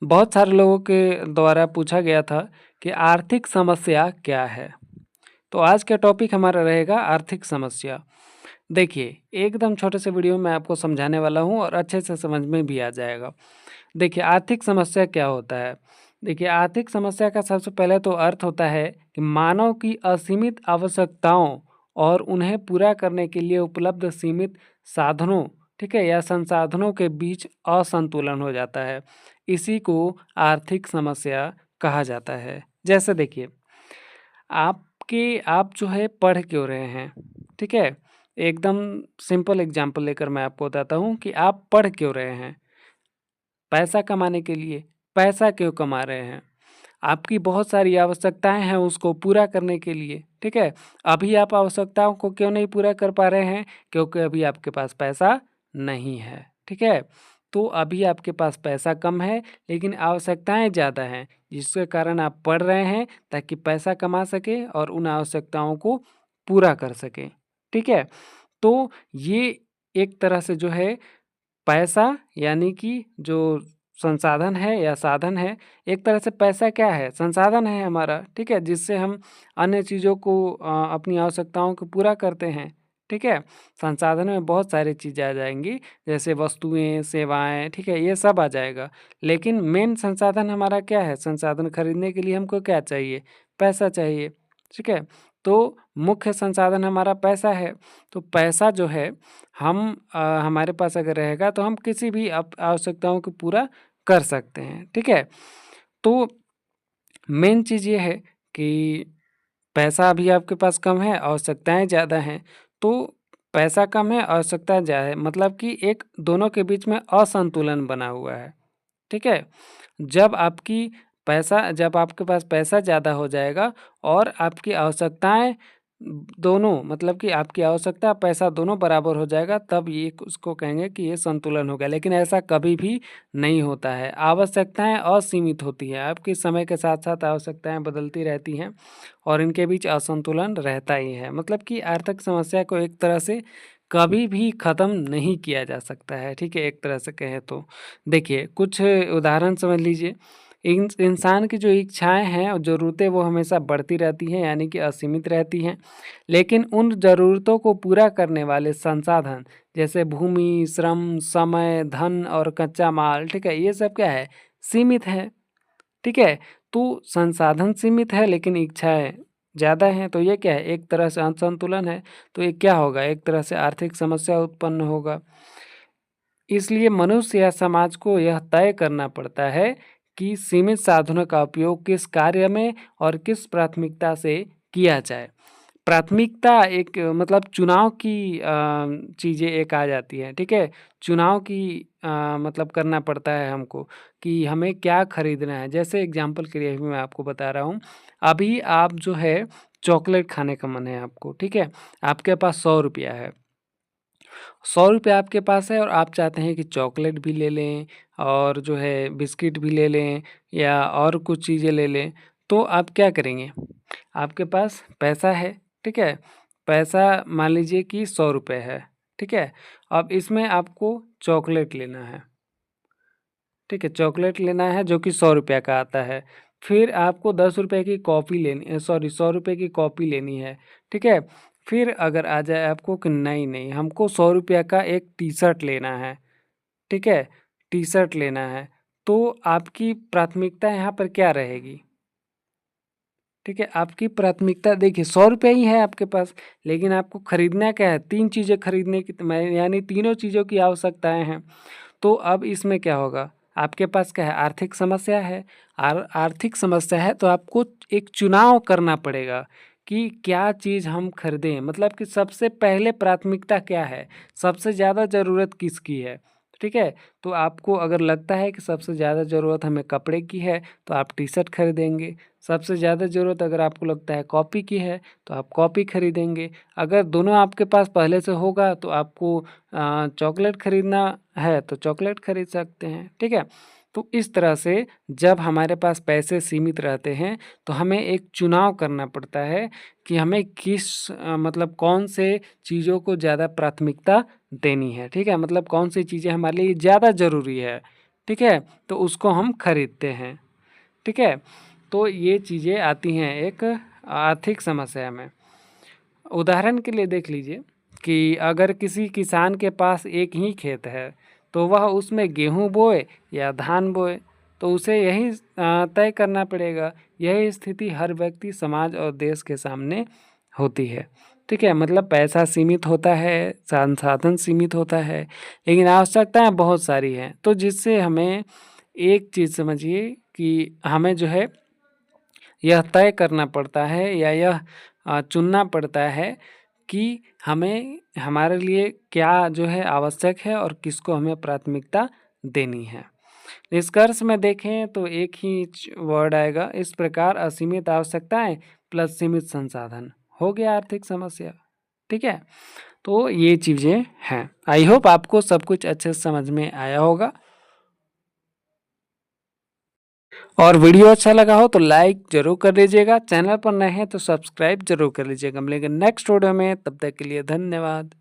बहुत सारे लोगों के द्वारा पूछा गया था कि आर्थिक समस्या क्या है? तो आज का टॉपिक हमारा रहेगा आर्थिक समस्या। देखिए, एकदम छोटे से वीडियो में आपको समझाने वाला हूँ और अच्छे से समझ में भी आ जाएगा। देखिए, आर्थिक समस्या क्या होता है? देखिए, आर्थिक समस्या का सबसे पहले तो अर्थ होता है कि मानव की असीमित आवश्यकताओं और उन्हें पूरा करने के लिए उपलब्ध सीमित साधनों, ठीक है, या संसाधनों के बीच असंतुलन हो जाता है। इसी को आर्थिक समस्या कहा जाता है। जैसे देखिए, आप जो है पढ़ क्यों रहे हैं? ठीक है? एकदम सिंपल एग्ज़ाम्पल लेकर मैं आपको बताता हूँ कि आप पढ़ क्यों रहे हैं? पैसा कमाने के लिए। पैसा क्यों कमा रहे हैं? आपकी बहुत सारी आवश्यकताएँ हैं उसको पूरा करने के लिए, ठीक है? अभी आप आवश्यकताओं को क्यों नहीं पूरा कर पा रहे हैं? क्योंकि अभी आपके पास पैसा नहीं है, ठीक है? तो अभी आपके पास पैसा कम है, लेकिन आवश्यकताएँ ज़्यादा हैं, जिसके कारण आप पढ़ रहे हैं ताकि पैसा कमा सकें और उन आवश्यकताओं को पूरा कर सकें, ठीक है? तो ये एक तरह से जो है पैसा यानी कि जो संसाधन है या साधन है, एक तरह से पैसा क्या है? संसाधन है हमारा, ठीक है? जिससे हम अन्य चीज़ों को अपनी आवश्यकताओं को पूरा करते हैं, ठीक है? संसाधन में बहुत सारी चीज़ें आ जाएँगी, जैसे वस्तुएँ, सेवाएँ, ठीक है? ये सब आ जाएगा। लेकिन मेन संसाधन हमारा क्या है? संसाधन खरीदने के लिए हमको क्या चाहिए? पैसा चाहिए, ठीक है? तो मुख्य संसाधन हमारा पैसा है, तो पैसा जो है हमारे पास अगर रहेगा तो हम किसी भी आवश्यकताओं को पूरा कर सकते हैं, ठीक है? तो मेन चीज़ ये है कि पैसा अभी आपके पास कम है, आवश्यकताएँ ज़्यादा हैं, तो पैसा कम है, आवश्यकताएँ ज़्यादा है, मतलब कि एक दोनों के बीच में असंतुलन बना हुआ है, ठीक है? जब आपके पास पैसा ज़्यादा हो जाएगा और आपकी आवश्यकताएँ दोनों मतलब कि आपकी आवश्यकता, पैसा दोनों बराबर हो जाएगा, तब ये उसको कहेंगे कि ये संतुलन हो गया। लेकिन ऐसा कभी भी नहीं होता है। आवश्यकताएँ असीमित होती हैं, आपके समय के साथ-साथ आवश्यकताएँ बदलती रहती हैं और इनके बीच असंतुलन रहता ही है। मतलब कि आर्थिक समस्या को एक तरह से कभी भी ख़त्म नहीं किया जा सकता है, ठीक है? एक तरह से कहें तो। देखिए, कुछ उदाहरण समझ लीजिए। इंसान की जो इच्छाएँ हैं और ज़रूरतें वो हमेशा बढ़ती रहती हैं, यानी कि असीमित रहती हैं। लेकिन उन ज़रूरतों को पूरा करने वाले संसाधन जैसे भूमि, श्रम, समय, धन और कच्चा माल, ठीक है? ये सब क्या है? सीमित है, ठीक है? तो संसाधन सीमित है लेकिन इच्छाएँ ज़्यादा हैं, तो ये क्या है? एक तरह से असंतुलन है। तो ये क्या होगा? एक तरह से आर्थिक समस्या उत्पन्न होगा। इसलिए मनुष्य या समाज को यह तय करना पड़ता है कि सीमित साधनों का उपयोग किस कार्य में और किस प्राथमिकता से किया जाए। प्राथमिकता एक मतलब चुनाव की चीज़ें एक आ जाती हैं, ठीक है? चुनाव की मतलब करना पड़ता है हमको कि हमें क्या खरीदना है। जैसे एग्ज़ाम्पल के लिए भी मैं आपको बता रहा हूँ, अभी आप जो है चॉकलेट खाने का मन है आपको, ठीक है? आपके पास ₹100 है। ₹100 आपके पास है और आप चाहते हैं कि चॉकलेट भी ले लें और जो है बिस्किट भी ले लें या और कुछ चीज़ें ले लें, तो आप क्या करेंगे? आपके पास पैसा है, ठीक है? पैसा मान लीजिए कि ₹100 है, ठीक है? अब इसमें आपको चॉकलेट लेना है, ठीक है? चॉकलेट लेना है जो कि ₹100 का आता है। फिर आपको ₹10 की कॉफ़ी ₹100 की कॉपी लेनी है, ठीक है? फिर अगर आ जाए आपको कि नहीं, हमको ₹100 का एक टी-शर्ट लेना है, ठीक है? टी-शर्ट लेना है, तो आपकी प्राथमिकता यहाँ पर क्या रहेगी? ठीक है, आपकी प्राथमिकता देखिए ₹100 ही है आपके पास, लेकिन आपको खरीदना क्या है? 3 चीज़ें खरीदने की मैं यानी तीनों चीज़ों की आवश्यकताएँ हैं। तो अब इसमें क्या होगा? आपके पास क्या है? आर्थिक समस्या है। आर्थिक समस्या है तो आपको एक चुनाव करना पड़ेगा कि क्या चीज़ हम खरीदें। मतलब कि सबसे पहले प्राथमिकता क्या है? सबसे ज़्यादा ज़रूरत किसकी है? ठीक है? तो आपको अगर लगता है कि सबसे ज़्यादा ज़रूरत हमें कपड़े की है, तो आप टी-शर्ट खरीदेंगे। सबसे ज़्यादा ज़रूरत अगर आपको लगता है कॉपी की है, तो आप कॉपी खरीदेंगे। अगर दोनों आपके पास पहले से होगा तो आपको चॉकलेट खरीदना है तो चॉकलेट खरीद सकते हैं, ठीक है? तो इस तरह से जब हमारे पास पैसे सीमित रहते हैं, तो हमें एक चुनाव करना पड़ता है कि हमें मतलब कौन से चीज़ों को ज़्यादा प्राथमिकता देनी है, ठीक है? मतलब कौन सी चीज़ें हमारे लिए ज़्यादा ज़रूरी है, ठीक है, तो उसको हम खरीदते हैं। ठीक है, तो ये चीज़ें आती हैं एक आर्थिक समस्या में। उदाहरण के लिए देख लीजिए कि अगर किसी किसान के पास एक ही खेत है, तो वह उसमें गेहूँ बोए या धान बोए, तो उसे यही तय करना पड़ेगा। यही स्थिति हर व्यक्ति, समाज और देश के सामने होती है। ठीक है, मतलब पैसा सीमित होता है, संसाधन सीमित होता है, लेकिन आवश्यकताएँ बहुत सारी हैं। तो जिससे हमें एक चीज़ समझिए कि हमें जो है यह तय करना पड़ता है या यह चुनना पड़ता है कि हमें हमारे लिए क्या जो है आवश्यक है और किसको हमें प्राथमिकता देनी है। निष्कर्ष में देखें तो एक ही वर्ड आएगा, इस प्रकार असीमित आवश्यकताएं प्लस सीमित संसाधन, हो गया आर्थिक समस्या। ठीक है, तो ये चीज़ें हैं। आई होप आपको सब कुछ अच्छे से समझ में आया होगा, और वीडियो अच्छा लगा हो तो लाइक जरूर कर लीजिएगा। चैनल पर नए हैं तो सब्सक्राइब जरूर कर लीजिएगा। मिलेंगे नेक्स्ट वीडियो में, तब तक के लिए धन्यवाद।